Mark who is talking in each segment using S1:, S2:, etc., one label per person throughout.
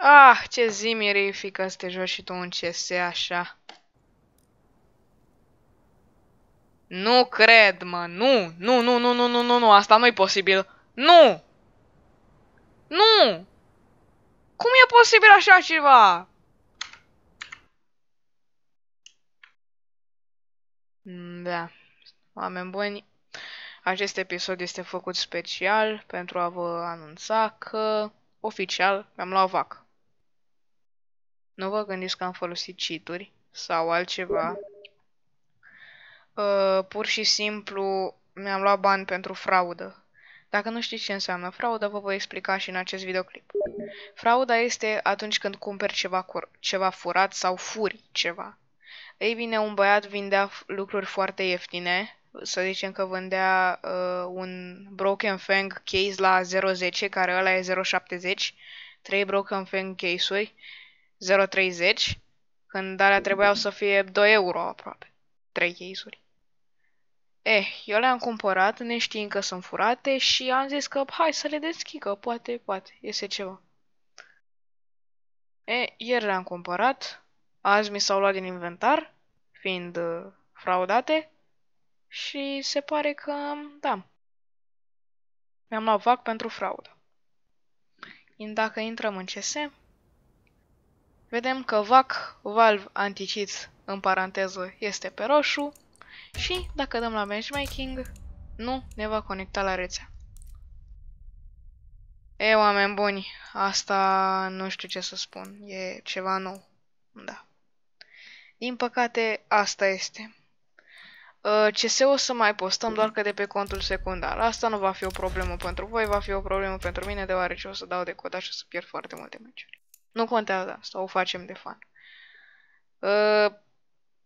S1: Ah, ce zi mirifică să te joci și tu un CS așa. Nu cred, mă, nu, asta nu-i posibil. Nu! Nu! Cum e posibil așa ceva? Da, oameni buni, acest episod este făcut special pentru a vă anunța că, oficial, mi-am luat vac. Nu vă gândiți că am folosit cheat-uri sau altceva. Pur și simplu mi-am luat bani pentru fraudă. Dacă nu știți ce înseamnă fraudă, vă voi explica și în acest videoclip. Frauda este atunci când cumperi ceva furat sau furi ceva. Ei bine, un băiat vindea lucruri foarte ieftine. Să zicem că vândea un Broken Fang case la 0.10, care ăla e 0.70, 3 Broken Fang case-uri, 0.30, când alea trebuiau să fie 2 euro aproape. 3 case-uri. Eu le-am cumpărat neștiind că sunt furate și am zis că hai să le deschid, că poate iese ceva. Ieri le-am cumpărat, azi mi s-au luat din inventar, fiind fraudate, și se pare că, da, mi-am luat vac pentru fraudă. Dacă intrăm în CS, vedem că vac Valve Anti-Cheats, în paranteză, este pe roșu și dacă dăm la benchmarking, nu ne va conecta la rețea. Oameni buni, asta nu știu ce să spun, e ceva nou, da. Din păcate, asta este. CS-ul o să mai postăm doar că de pe contul secundar. Asta nu va fi o problemă pentru voi, va fi o problemă pentru mine, deoarece o să dau decodaj și o să pierd foarte multe meciuri. Nu contează asta, o facem de fan.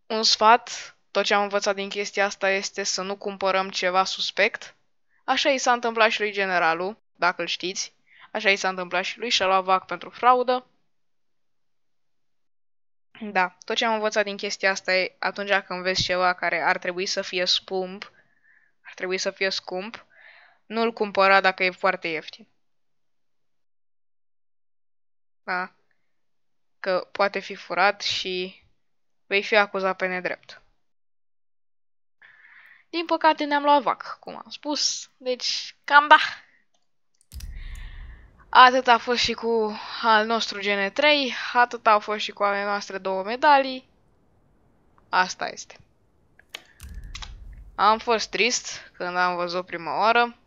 S1: Un sfat, tot ce am învățat din chestia asta este să nu cumpărăm ceva suspect. Așa i s-a întâmplat și lui generalul, dacă îl știți. Așa i s-a întâmplat și lui și-a luat vac pentru fraudă. Da, tot ce am învățat din chestia asta e atunci când vezi ceva care ar trebui să fie scump, nu-l cumpăra dacă e foarte ieftin. Da? Că poate fi furat și vei fi acuzat pe nedrept. Din păcate ne-am luat vac, cum am spus, deci cam da. Atât a fost și cu al nostru GN3, atât a fost și cu ale noastre 2 medalii. Asta este. Am fost trist când am văzut prima oară.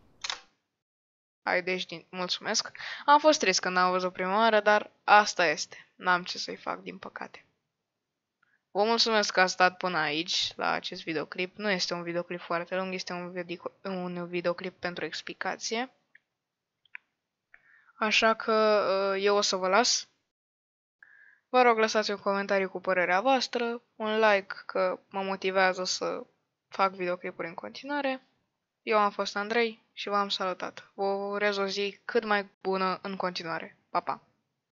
S1: Mulțumesc. Am fost trist când am văzut prima oară, dar asta este. N-am ce să-i fac, din păcate. Vă mulțumesc că ați stat până aici, la acest videoclip. Nu este un videoclip foarte lung, este un videoclip pentru explicație. Așa că eu o să vă las. Vă rog, lăsați un comentariu cu părerea voastră, un like că mă motivează să fac videoclipuri în continuare. Eu am fost Andrei și v-am salutat. Vă urez o zi cât mai bună în continuare. Pa, pa!